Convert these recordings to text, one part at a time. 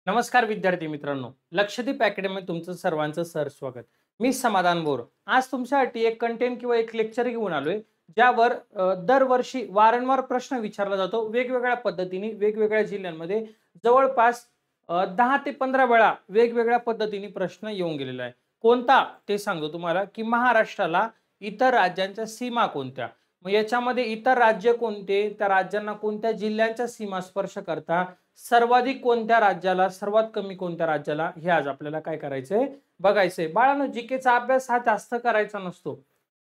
नमस्कार विद्यार्थी मित्रांनो, लक्षद्वीप अकॅडमीत तुमचं सर्वांचं स्वागत. मी समाधान बोर. आज तुमच्यासाठी एक कंटेंट किंवा एक लेक्चर घेऊन आलोय, ज्यावर दरवर्षी वारंवार प्रश्न विचारला जातो वेगवेगळ्या पद्धतीने वेगवेगळ्या जिल्ह्यांमध्ये. जवळपास 10 ते 15 वेळा वेगवेगळ्या पद्धतीने प्रश्न येऊन गेलेला आहे. कोणता ते सांगतो तुम्हाला, की महाराष्ट्राला इतर राज्यांच्या सीमा कोणत्या. मग याच्यामध्ये इतर राज्य कोणते, त्या राज्यांना कोणत्या जिल्ह्यांच्या सीमा स्पर्श करतात, सर्वाधिक कोणत्या राज्याला, सर्वात कमी कोणत्या राज्याला, हे आज आपल्याला काय करायचंय, बघायचंय. बाळांनो, जीकेचा अभ्यास हा जास्त करायचा नसतो.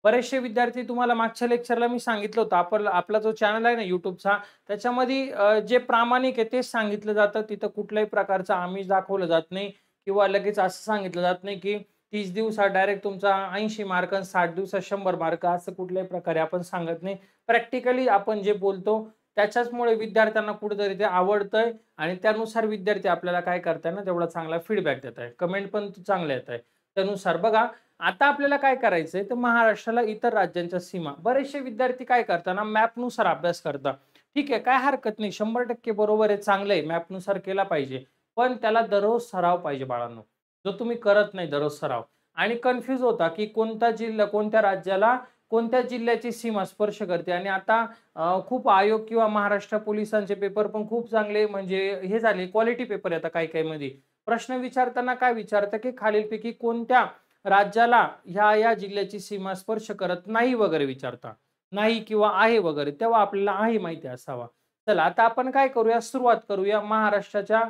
बरेचसे विद्यार्थी, तुम्हाला मागच्या लेक्चरला मी सांगितलं होतं, आपला जो चॅनल आहे ना युट्यूबचा, त्याच्यामध्ये जे प्रामाणिक आहे तेच सांगितलं जातं. तिथं कुठल्याही प्रकारचं आमिष दाखवलं जात नाही, किंवा लगेच असं सांगितलं जात नाही की 30 दिवसात डायरेक्ट तुमचा 80 मार्क, 60 दिवसात 100 मार्क, असं कुठल्याही प्रकारे आपण सांगत नाही. प्रॅक्टिकली आपण जे बोलतो त्याच्याचमुळे विद्यार्थ्यांना कुठेतरी ते आवडतंय, आणि त्यानुसार विद्यार्थी आपल्याला काय करताय ना, तेवढा चांगला फीडबॅक देत आहे, कमेंट पण चांगले येत आहे. त्यानुसार बघा, आता आपल्याला काय करायचंय, तर महाराष्ट्राला इतर राज्यांच्या सीमा. बरेचसे विद्यार्थी काय करतात, मॅपनुसार अभ्यास करतात. ठीक आहे, काय हरकत नाही, 100% बरोबर आहे, चांगलं आहे, मॅपनुसार केला पाहिजे. पण त्याला दररोज सराव पाहिजे बाळांनो, जो तुम्ही करत नाही दररोज सराव, आणि कन्फ्यूज होता की कोणता जिल्हा कोणत्या राज्याला कोणत्या जिल्ह्याची सीमा स्पर्श करते. आणि आता खूप आयोग किंवा महाराष्ट्र पोलिसांचे पेपर पण खूप चांगले, म्हणजे हे झाले, क्वालिटी पेपर येतात काही काही मध्ये. प्रश्न विचारताना काय विचारतं, की खालीलपैकी कोणत्या राज्याला ह्या या जिल्ह्याची सीमा स्पर्श करत नाही वगैरे विचारता, नाही किंवा आहे वगैरे, तेव्हा आपल्याला आहे माहिती असावा. चला, आता आपण काय करूया, सुरुवात करूया महाराष्ट्राच्या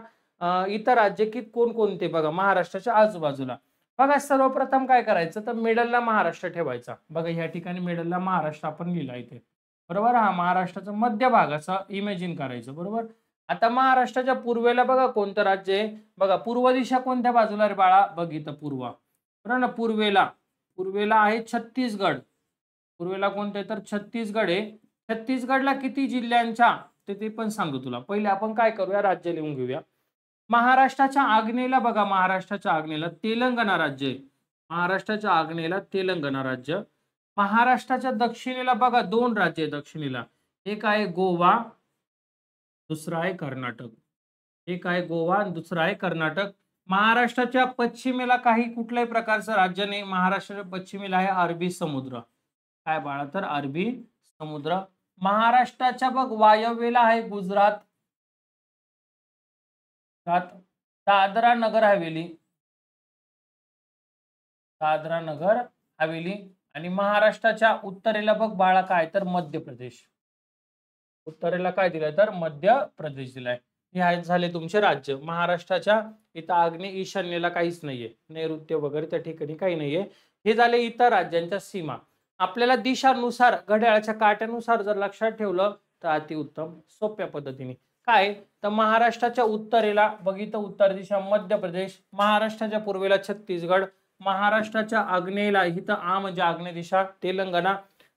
इतर राज्य की कोणकोणते. बघा, महाराष्ट्राच्या आजूबाजूला बघा, सर्वप्रथम काय करायचं, तर मिडलला महाराष्ट्र ठेवायचा. बघा, ह्या ठिकाणी मिडलला महाराष्ट्र आपण लिहिला इथे, बरोबर. हा महाराष्ट्राचा मध्य भागाचा इमॅजिन करायचं, बरोबर. आता महाराष्ट्राच्या पूर्वेला बघा कोणतं राज्य आहे. बघा, पूर्व दिशा कोणत्या बाजूला रे बाळा, बघ इथं पूर्व, बरोबर ना. पूर्वेला पूर्वेला आहे छत्तीसगड. पूर्वेला कोणतं आहे, तर छत्तीसगड आहे. छत्तीसगडला किती जिल्ह्यांच्या, ते पण सांगू तुला. पहिले आपण काय करूया, राज्य लिहून घेऊया. महाराष्ट्राच्या आग्नेयेला बघा, महाराष्ट्राच्या आग्नेयेला तेलंगणा राज्य आहे. महाराष्ट्राच्या आग्नेयेला तेलंगणा राज्य. महाराष्ट्राच्या दक्षिणेला बघा दोन राज्य आहे दक्षिणेला, एक आहे गोवा, दुसरा आहे कर्नाटक. एक आहे गोवा आणि दुसरा आहे कर्नाटक. महाराष्ट्राच्या पश्चिमेला काही कुठल्याही प्रकारचं राज्य नाही. महाराष्ट्राच्या पश्चिमेला आहे अरबी समुद्र. काय बाळा, तर अरबी समुद्र. महाराष्ट्राच्या बघ वायव्येला आहे गुजरात, दादरा नगर हवेली, दादरा नगर हवेली. आणि महाराष्ट्राच्या उत्तरेला बघ बाळा काय, तर मध्य प्रदेश. उत्तरेला काय दिलंय, तर मध्य प्रदेश दिलाय. हे झाले तुमचे राज्य. महाराष्ट्राच्या इथं आग्नेय ईशान्येला काहीच नाहीये, नैऋत्य वगैरे त्या ठिकाणी काही नाहीये. हे झाले इतर राज्यांच्या सीमा. आपल्याला दिशानुसार, घड्याळाच्या काट्यानुसार जर लक्षात ठेवलं तर अतिउत्तम, सोप्या पद्धतीने. काय, तर महाराष्ट्राच्या उत्तरेला बघितलं उत्तर दिशा मध्य प्रदेश, महाराष्ट्राच्या पूर्वेला छत्तीसगड, महाराष्ट्राच्या आग्नेयेला इथं म्हणजे आग्नेय दिशा तेलंगणा,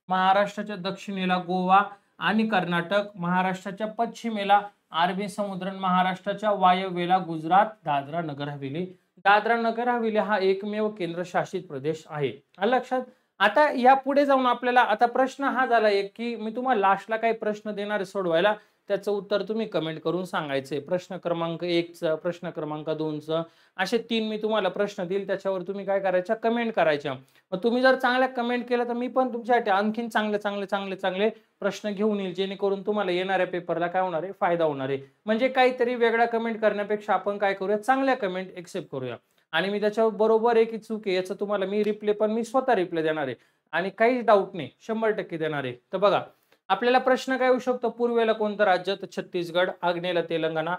महाराष्ट्राच्या दक्षिणेला गोवा आणि कर्नाटक, महाराष्ट्राच्या पश्चिमेला अरबी समुद्र, महाराष्ट्राच्या वायव्येला गुजरात, दादरा नगर हवेली. दादरा नगर हवेली हा एकमेव केंद्रशासित प्रदेश आहे. आलं लक्षात. आता या पुढे जाऊन आपल्याला, आता प्रश्न हा झाला एक, की मी तुम्हाला लास्टला काही प्रश्न देणार आहे सोडवायला, त्याचं उत्तर तुम्ही कमेंट करून सांगायचंय. प्रश्न क्रमांक 1चं, प्रश्न क्रमांक 2चं, असे 3 मी तुम्हाला प्रश्न देईल, त्याच्यावर तुम्ही काय करायच्या, कमेंट करायच्या. मग तुम्ही जर चांगल्या कमेंट केलं तर मी पण तुमच्यासाठी आणखीन चांगले चांगले चांगले चांगले प्रश्न घेऊन येईल, जेणेकरून तुम्हाला येणाऱ्या पेपरला काय होणार आहे, फायदा होणार आहे. म्हणजे काहीतरी वेगळा कमेंट करण्यापेक्षा आपण काय करूया, चांगल्या कमेंट एक्सेप्ट करूया. आणि मी त्याच्यावर बरोबर आहे की चूक आहे याचं तुम्हाला मी रिप्ले पण मी स्वतः रिप्ले देणार आहे, आणि काहीच डाऊट नाही, 100% देणार आहे. तर बघा, आपल्याला प्रश्न काय येऊ शकतो, पूर्वेला कोणतं राज्य, तर छत्तीसगड, आग्नेयेला तेलंगणा,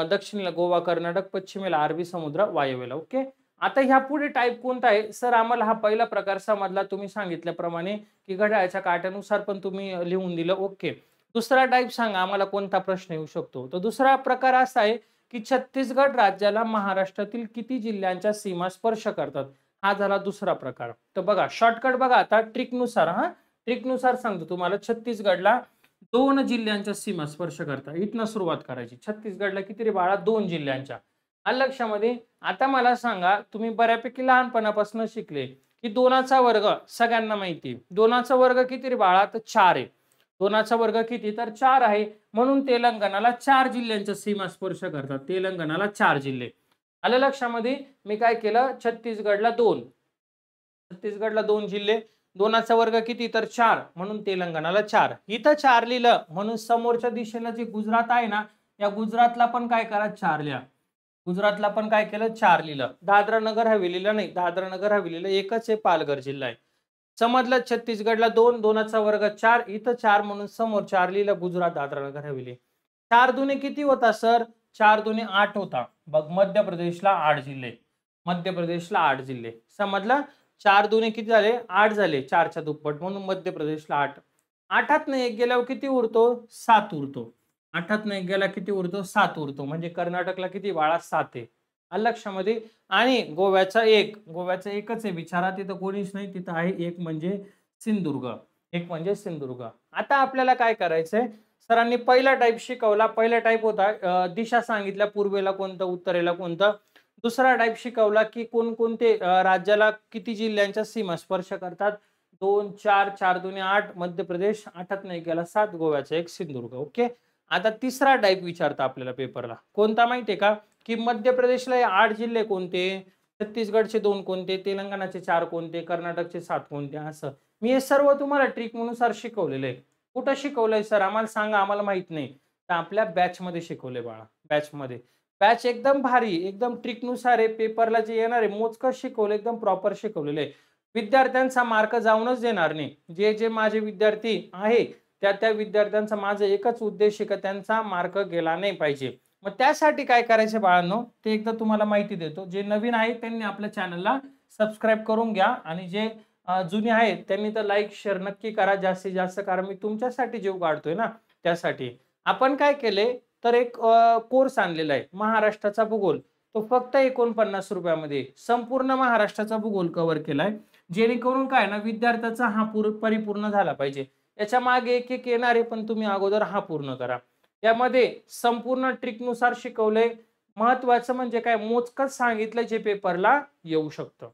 दक्षिणेला गोवा कर्नाटक, पश्चिमेला अरबी समुद्र, वायव्येला. ओके. आता ह्या पुढे टाईप कोणता आहे, सर आम्हाला हा पहिला प्रकार समजला, तुम्ही सांगितल्याप्रमाणे की घड्याळाच्या काट्यानुसार पण तुम्ही लिहून दिलं. ओके. दुसरा टाईप सांगा आम्हाला, कोणता प्रश्न येऊ शकतो. तर दुसरा प्रकार असा आहे की छत्तीसगड राज्याला महाराष्ट्रातील किती जिल्ह्यांच्या सीमा स्पर्श करतात, हा झाला दुसरा प्रकार. तर बघा, शॉर्टकट बघा, आता ट्रिकनुसार, ट्रिकनुसार सांगतो तुम्हाला. छत्तीसगडला 2 जिल्ह्यांच्या सीमा स्पर्श करतात, इथनं सुरुवात करायची. छत्तीसगडला किती रे बाळा, 2 जिल्ह्यांच्या. आलं लक्षामध्ये. आता मला सांगा, तुम्ही बऱ्यापैकी लहानपणापासून शिकले की 2चा वर्ग सगळ्यांना माहिती. 2चा वर्ग किती रे बाळा, तर 4 आहे. 2चा वर्ग किती तर 4 आहे. म्हणून तेलंगणाला 4 जिल्ह्यांच्या सीमा स्पर्श करतात. तेलंगणाला 4 जिल्हे. आलं लक्षामध्ये? मी काय केलं छत्तीसगडला 2. छत्तीसगडला 2 जिल्हे. 2चा वर्ग किती तर 4 म्हणून तेलंगणाला 4. इथं 4 लिहिलं म्हणून समोरच्या दिशेला जे गुजरात आहे ना, या गुजरातला पण काय करा 4 लिहा. गुजरातला पण काय केलं 4 लिहिलं. दादरा नगर हवेलीला नाही. दादरा नगर हवेलीला एकच आहे पालघर जिल्हा आहे. समजलं छत्तीसगडला 2, 2चा वर्ग 4, इथं 4 म्हणून समोर 4 लिहिलं गुजरात, दादरा नगर हवेली. 4 दुने किती होता सर? 4 दुने 8 होता. बघ मध्य प्रदेशला 8 जिल्हे. मध्य प्रदेशला 8 जिल्हे. समजलं? 4 दुने किती झाले? 8 झाले. 4च्या दुप्पट म्हणून मध्य प्रदेशला 8. 8तनं 1 गेल्यावर किती उरतो? 7 उरतो. 8तनं 1 गेला किती उरतो? 7 उरतो. म्हणजे कर्नाटकला किती बाळा? 7 आहे. आलं लक्षामध्ये? आणि गोव्याचा 1. गोव्याचा एकच आहे विचारा, तिथं कोणीच नाही. तिथं आहे एक म्हणजे सिंधुदुर्ग. एक म्हणजे सिंधुदुर्ग. आता आपल्याला काय करायचंय? सरांनी पहिला टाइप शिकवला. पहिला टाइप होता दिशा सांगितल्या, पूर्वेला कोणतं, उत्तरेला कोणतं. दुसरा टाइप शिकवला की कोणकोणते राज्याला किती जिल्ह्यांच्या सीमा स्पर्श करतात. 2, 4, 4 दुने 8 मध्य प्रदेश, 8तनं 1 गेला 7 गोव्याचा 1 सिंधुदुर्ग. ओके. आता तिसरा टाइप विचारता आपल्याला पेपरला. कोणता माहितीये का? की मध्य प्रदेशला 8 जिल्हे कोणते? छत्तीसगडचे 2 कोणते? तेलंगणाचे 4 कोणते? कर्नाटकचे 7 कोणते? असं. मी हे सर्व तुम्हाला ट्रिकनुसार शिकवलेलं आहे. कुठं शिकवलंय सर? आम्हाला सांगा, आम्हाला माहित नाही. तर आपल्या बॅचमध्ये शिकवलंय बाळा. बॅचमध्ये. बॅच एकदम भारी, एकदम ट्रिकनुसार आहे. पेपरला जे येणार आहे मोजकं शिकवलं, एकदम प्रॉपर शिकवलेलं आहे. विद्यार्थ्यांचा मार्क जाऊनच देणार नाही. जे माझे विद्यार्थी आहे त्या विद्यार्थ्यांचा माझा एकच उद्देश आहे की त्यांचा मार्क गेला नाही पाहिजे. मग त्यासाठी काय करायचं बाळांनो, ते एकदा तुम्हाला माहिती देतो. जे नवीन आहे त्यांनी आपल्या चॅनलला सबस्क्राईब करून घ्या आणि जे जुने आहेत त्यांनी तर लाईक शेअर नक्की करा जास्तीत जास्त, कारण मी तुमच्यासाठी जीव काढतोय ना त्यासाठी. आपण काय केले तर एक कोर्स आणलेला आहे महाराष्ट्राचा भूगोल. तो फक्त 49 रुपयामध्ये संपूर्ण महाराष्ट्राचा भूगोल कव्हर केलाय. जेणेकरून काय ना विद्यार्थ्याचा हा परिपूर्ण झाला पाहिजे. याच्या मागे एक एक येणार आहे, पण तुम्ही अगोदर हा पूर्ण करा. यामध्ये संपूर्ण ट्रिकनुसार शिकवलंय. महत्वाचं म्हणजे काय मोजकच सांगितलं जे पेपरला येऊ शकतं.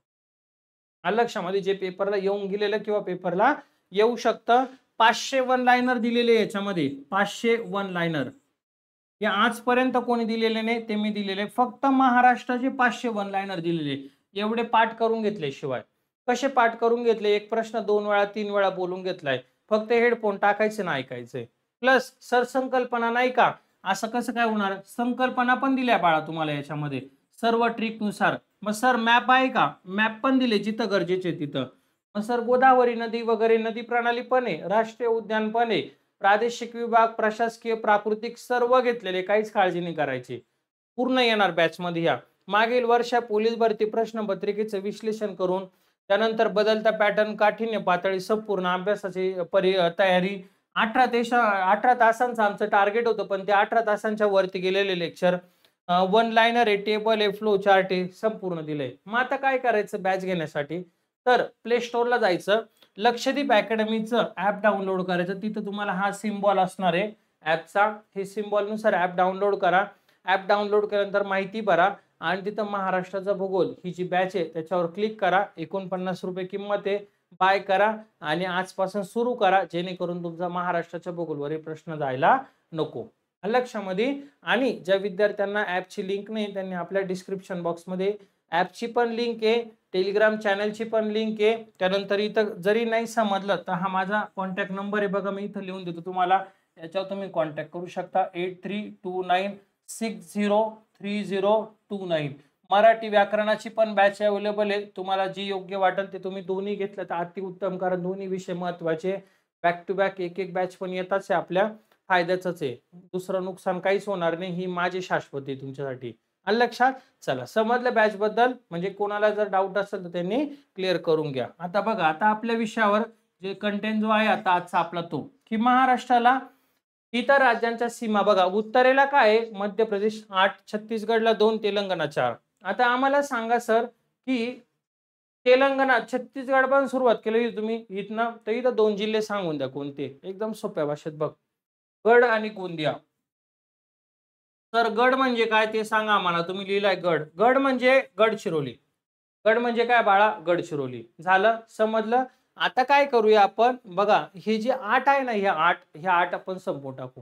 लक्षामध्ये जे पेपरला येऊन गेलेलं किंवा पेपरला येऊ शकतं. 500 वन लाइनर दिलेले याच्यामध्ये. 500 वन लाइनर हे आजपर्यंत कोणी दिलेले नाही, ते मी दिलेले. फक्त महाराष्ट्राचे 500 वन लाइनर दिलेले. एवढे पाठ करून घेतले. शिवाय कसे पाठ करून घेतले? एक प्रश्न 2 वेळा 3 वेळा बोलून घेतलाय. फक्त हेडफोन टाकायचे ना ऐकायचंय. प्लस सरसंकल्पना नाही का? असं कसं काय होणार? संकल्पना पण दिल्या बाळा तुम्हाला याच्यामध्ये सर्व ट्रिकनुसार. मग सर मॅप आहे का? मॅप पण दिले जिथं गरजेचे तिथं. मग सर गोदावरी नदी वगैरे नदी प्रणाली पण आहे, राष्ट्रीय उद्यान पण आहे, प्रादेशिक विभाग, प्रशासकीय, प्राकृतिक सर्व घेतलेले. काहीच काळजी नाही करायची. पूर्ण येणार बॅचमध्ये या. मागील वर्षा पोलीस भरती प्रश्नपत्रिकेचं विश्लेषण करून त्यानंतर बदलता पॅटर्न, काठिण्य पातळी, संपूर्ण अभ्यासाची तयारी. 18 तासांचं आमचं टार्गेट होतं, पण ते 18 तासांच्या वरती गेलेले लेक्चर. वन लाइनर आहे, टेबल आहे, फ्लो चार्ट आहे, संपूर्ण दिलंय. मग आता काय करायचं बॅच घेण्यासाठी? तर प्ले स्टोअरला जायचं, लक्षदीप अकॅडमीचं ऍप डाउनलोड करायचं. तिथं तुम्हाला हा सिम्बॉल असणार आहे ऍपचा. हे सिम्बॉल नुसार ऍप डाउनलोड करा. ऍप डाउनलोड केल्यानंतर माहिती भरा आणि तिथं महाराष्ट्राचा भूगोल ही जी बॅच आहे त्याच्यावर क्लिक करा. 49 रुपये किंमत आहे. बाय करा आणि आजपासून सुरू करा, जेणेकरून तुमचा महाराष्ट्राच्या भूगोलवर प्रश्न जायला नको. लक्षामध्ये. आणि ज्या विद्यार्थ्यांना ऍपची लिंक नाही त्यांनी आपल्या डिस्क्रिप्शन बॉक्समध्ये ऍपची पण लिंक आहे, टेलिग्राम चॅनलची पण लिंक आहे. त्यानंतर इथं जरी नाही समजलं तर हा माझा कॉन्टॅक्ट नंबर आहे बघा, मी इथं लिहून देतो तुम्हाला. याच्यावर तुम्ही कॉन्टॅक्ट करू शकता. 8329603029. मराठी व्याकरणाची पण बॅच अवेलेबल आहे. तुम्हाला जी योग्य वाटेल ते तुम्ही दोन्ही घेतलं तर अति उत्तम, कारण दोन्ही विषय महत्वाचे. बॅक टू बॅक एक एक बॅच पण येताच आहे, आपल्या फायद्याचंच आहे. दुसरं नुकसान काहीच होणार नाही. ही माझी शाश्वती तुमच्यासाठी. आलं लक्षात? चला समजलं बॅच बद्दल. म्हणजे कोणाला जर डाऊट असेल तर त्यांनी क्लिअर करून घ्या. आता बघा, आता आपल्या विषयावर जे कंटेंट जो आहे आता आजचा आपला तो, की महाराष्ट्राला इतर राज्यांच्या सीमा बघा. उत्तरेला काय आहे? मध्य प्रदेश 8, छत्तीसगडला 2, तेलंगणा 4. आता आम्हाला सांगा सर की तेलंगणा, छत्तीसगड पण सुरुवात केली तुम्ही इथनं, तर इथं 2 जिल्हे सांगून द्या कोणते. एकदम सोप्या भाषेत बघ. गड आणि गोंदिया. तर गड म्हणजे काय ते सांगा आम्हाला. तुम्ही लिहिलाय गड. गड म्हणजे गडचिरोली. गड म्हणजे काय बाळा? गडचिरोली. झालं समजलं. आता काय करूया आपण, बघा हे जे 8 आहे ना, हे 8 आपण संपवून टाकू.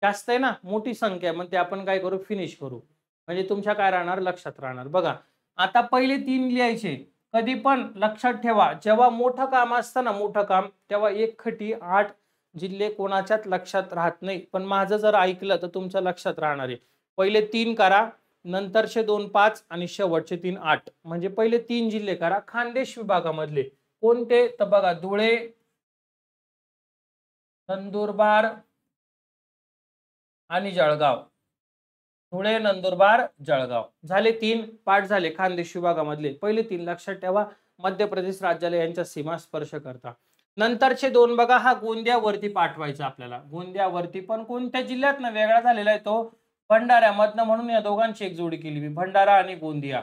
जास्त आहे ना, मोठी संख्या आहे, मग ते आपण काय करू, फिनिश करू. म्हणजे तुमच्या काय राहणार, लक्षात राहणार. बघा आता पहिले 3 लिहायचे. कधी पण लक्षात ठेवा, जेव्हा मोठं काम असतं ना, मोठं काम, तेव्हा एकखटी 8 जिल्हे कोणाच्याच लक्षात राहत नाही. पण माझं जर ऐकलं तर तुमच्या लक्षात राहणार आहे. पहिले 3 करा, नंतरचे 2 5 आणि शेवटचे 3 8. म्हणजे पहिले 3 जिल्हे करा खानदेश विभागामधले. कोणते, तर बघा धुळे, नंदुरबार आणि जळगाव. धुळे, नंदुरबार, जळगाव झाले 3 पाठ झाले खानदेश विभागामधले. पहिले 3 लक्षात ठेवा. मध्य प्रदेश राज्याला यांच्या सीमा स्पर्श करता. नंतरचे 2 बघा, हा गोंदियावरती पाठवायचा आपल्याला. गोंदियावरती पण कोणत्या जिल्ह्यात ना वेगळा झालेला आहे तो, भंडाऱ्यामधनं, म्हणून या दोघांची एक जोडी केली मी, भंडारा आणि गोंदिया.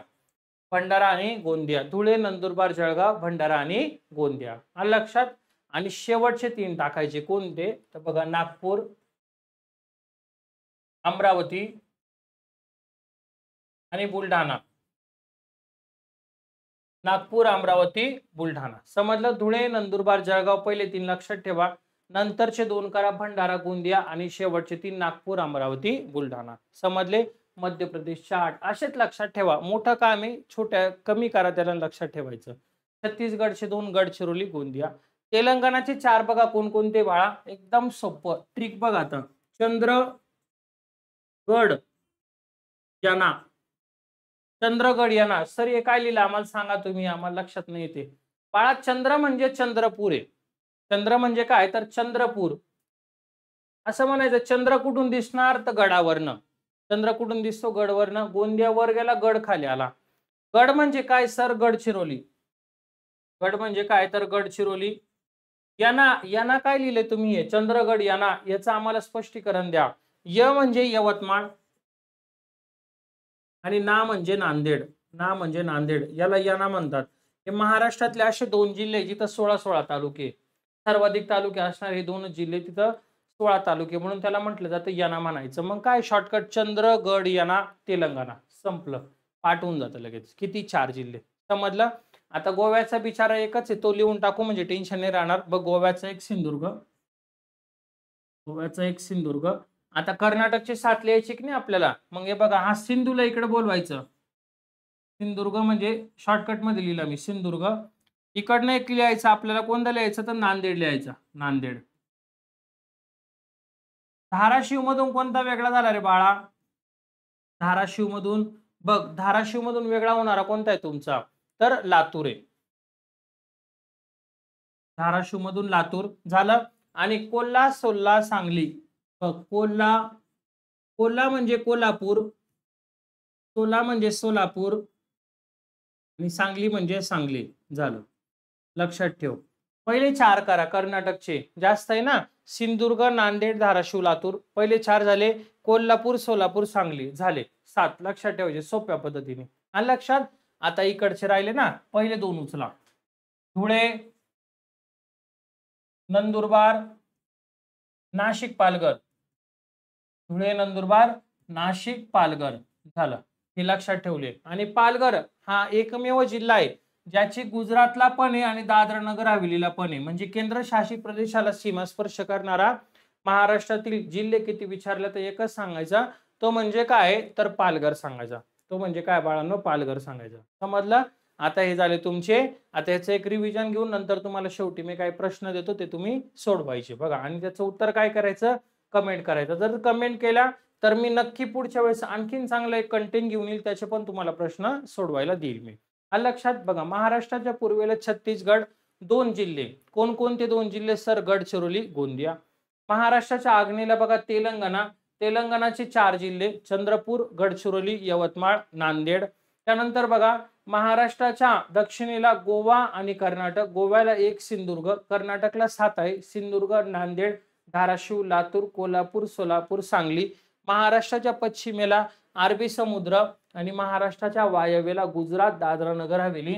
भंडारा आणि गोंदिया, धुळे, नंदुरबार, जळगाव, भंडारा आणि गोंदिया. आलं लक्षात. आणि शेवटचे 3 टाकायचे कोणते, तर बघा नागपूर, अमरावती आणि बुलढाणा. नागपूर, अमरावती, बुलढाणा. समजलं. धुळे, नंदुरबार, जळगाव पहिले 3 लक्षात ठेवा. नंतरचे 2 करा भंडारा, गोंदिया आणि शेवटचे 3 नागपूर, अमरावती, बुलढाणा. समजले. मध्य प्रदेशचे 8 असेच लक्षात ठेवा. मोठं काम आहे, छोट्या कमी करा, त्याला लक्षात ठेवायचं. छत्तीसगडचे 2 गडचिरोली, गोंदिया. तेलंगणाचे 4 बघा कोणकोणते बाळा, एकदम सोपं ट्रिक बघा आता. चंद्रगड यांना, चंद्रगड यांना. सर हे काय लिहिलं आम्हाला सांगा तुम्ही, आम्हाला लक्षात नाही येते. बाळा चंद्र म्हणजे चंद्रपूर आहे. चंद्र म्हणजे काय, तर चंद्रपूर असं म्हणायचं. चंद्र कुठून दिसणार, तर गडावरनं. चंद्र कुठून दिसतो, गडवरनं. गोंदियावर गेला, गड खाली आला. गड म्हणजे काय सर, गडचिरोली. गड म्हणजे काय, तर गडचिरोली. यांना, यांना काय लिहिले तुम्ही, हे चंद्रगड यांना, याचं आम्हाला स्पष्टीकरण द्या. य म्हणजे यवतमाळ आणि ना म्हणजे नांदेड. ना म्हणजे नांदेड, याला याना म्हणतात. हे महाराष्ट्रातले असे 2 जिल्हे जिथं 16-16 तालुके, सर्वाधिक तालुके असणारे हे 2 जिल्हे, तिथं 16 तालुके, म्हणून त्याला म्हटलं जातं याना म्हणायचं. मग काय शॉर्टकट, चंद्रगड याना, तेलंगणा. संपलं. पाठ होऊन जातं लगेच. किती, 4 जिल्हे. समजलं. आता गोव्याचा बिचारा एकच आहे, तो लिहून टाकू म्हणजे टेन्शन नाही राहणार. बघ गोव्याचा एक सिंधुदुर्ग, गोव्याचा एक सिंधुदुर्ग. आता कर्नाटकचे 7 लिहायचे की नाही आपल्याला. मग हे बघा, हा सिंधूला इकडे बोलवायचं. सिंधुदुर्ग म्हणजे शॉर्टकट मध्ये लिहिला मी, सिंधुदुर्ग. इकडनं एक लिहायचं आपल्याला, कोणता लिहायचं, तर नांदेड लिहायचा, नांदेड. धाराशिव मधून कोणता वेगळा झाला रे बाळा, धाराशिव मधून, बघ धाराशिव मधून वेगळा होणारा कोणता आहे तुमचा, तर लातूर आहे. धाराशिव मधून लातूर झालं. आणि कोल्हा, सोल्ला, सांगली. बघ कोल्हा, कोल्हा म्हणजे कोल्हापूर, सोला म्हणजे सोलापूर आणि सांगली म्हणजे सांगली. झालं. लक्षात ठेव. पहिले 4 करा कर्नाटकचे, जास्त आहे ना. सिंधुदुर्ग, नांदेड, धाराशिव, लातूर पहिले 4 झाले. कोल्हापूर, सोलापूर, सांगली झाले 7. लक्षात ठेवायचे सोप्या पद्धतीने. आणि लक्षात. आता इकडचे राहिले ना, पहिले 2 उचला. धुळे, नंदुरबार, नाशिक, पालघर. धुळे, नंदुरबार, नाशिक, पालघर झालं. हे लक्षात ठेवले. आणि पालघर हा एकमेव जिल्हा आहे ज्याची गुजरातला पण आहे आणि दादरा नगर हवेलीला पण आहे. म्हणजे केंद्रशासित प्रदेशाला सीमा स्पर्श करणारा महाराष्ट्रातील जिल्हे किती विचारलं तर एकच सांगायचा, तो म्हणजे काय, तर पालघर सांगायचा. तो म्हणजे काय बाळांनो, पालघर सांगायचा. समजलं. आता हे झाले तुमचे. आता याचं एक रिव्हिजन घेऊन नंतर तुम्हाला शेवटी मी काय प्रश्न देतो ते तुम्ही सोडवायचे बघा. आणि त्याचं उत्तर काय करायचं, कमेंट करायचं. जर कमेंट केला तर मी नक्की पुढच्या वेळेस आणखीन चांगलं एक कंटेंट घेऊन येईल, त्याचे पण तुम्हाला प्रश्न सोडवायला देईल मी. लक्षात. बघा महाराष्ट्राच्या पूर्वेला छत्तीसगड, 2 जिल्हे. कोणकोणते 2 जिल्हे सर, गडचिरोली, गोंदिया. महाराष्ट्राच्या आग्नेयेला बघा तेलंगणा, तेलंगणाचे 4 जिल्हे, चंद्रपूर, गडचिरोली, यवतमाळ, नांदेड. त्यानंतर बघा महाराष्ट्राच्या दक्षिणेला गोवा आणि कर्नाटक. गोव्याला 1 सिंधुदुर्ग, कर्नाटकला 7 आहे, सिंधुदुर्ग, नांदेड, धाराशिव, लातूर, कोल्हापूर, सोलापूर, सांगली. महाराष्ट्राच्या पश्चिमेला अरबी समुद्र आणि महाराष्ट्राच्या वायव्येला गुजरात, दादरा नगर हवेली.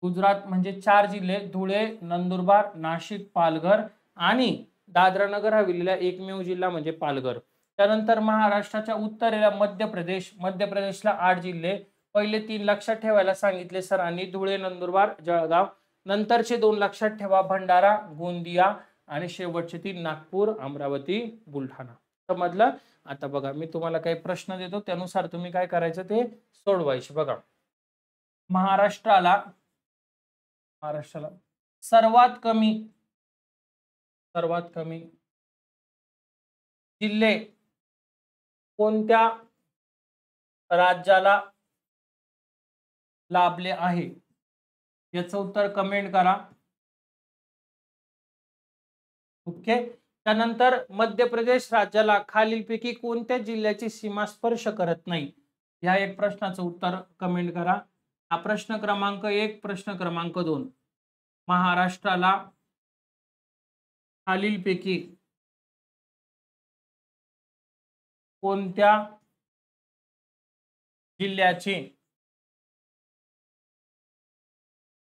गुजरात म्हणजे 4 जिल्हे, धुळे, नंदुरबार, नाशिक, पालघर आणि दादरा नगर हवेलीला एकमेव जिल्हा म्हणजे पालघर. त्यानंतर महाराष्ट्राच्या उत्तरेला मध्य प्रदेश, मध्य प्रदेशला 8 जिल्हे. पहिले 3 लक्षात ठेवायला सांगितले सरांनी, धुळे, नंदुरबार, जळगाव. नंतरचे 2 लक्षात ठेवा, भंडारा, गोंदिया आणि शेवटचे 3 नागपूर, अमरावती, बुलढाणा. समजलं? आता बघा मी तुम्हाला काही प्रश्न देतो, त्यानुसार तुम्ही काय करायचं ते सोडवायचे. बघा, महाराष्ट्राला सर्वात कमी जिल्हे कोणत्या राज्याला लाभले आहे, याचं उत्तर कमेंट करा. ओके. त्यानंतर मध्य प्रदेश राज्याला खालीलपैकी कोणत्या जिल्ह्याची सीमा स्पर्श करत नाही, या एक प्रश्नाचं उत्तर कमेंट करा. हा प्रश्न क्रमांक 1. प्रश्न क्रमांक 2, महाराष्ट्राला खालीलपैकी कोणत्या जिल्ह्याची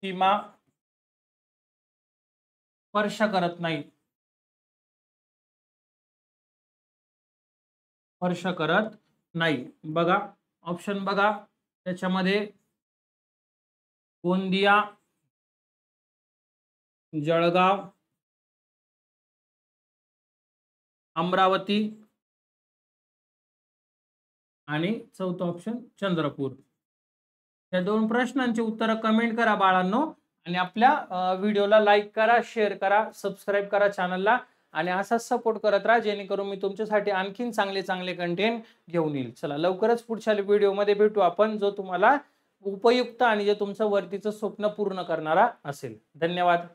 सीमा स्पर्श करत नाही, स्पर्श करत नाही. बघा ऑप्शन बघा, त्याच्यामध्ये गोंदिया, जळगाव, अमरावती आणि चौथा ऑप्शन चंद्रपूर. या 2 प्रश्नांची उत्तरं कमेंट करा बाळांनो, आणि आपल्या व्हिडिओला लाईक करा, शेअर करा, सबस्क्राईब करा चॅनलला, आणि असाच सपोर्ट करत राहा, जेणेकरून मी तुमच्यासाठी आणखीन चांगले कंटेंट घेऊन येईल. चला लवकरच पुढच्या व्हिडिओमध्ये भेटू आपण, जो तुम्हाला उपयुक्त आणि जे तुमचं वरतीचं स्वप्न पूर्ण करणारा असेल. धन्यवाद.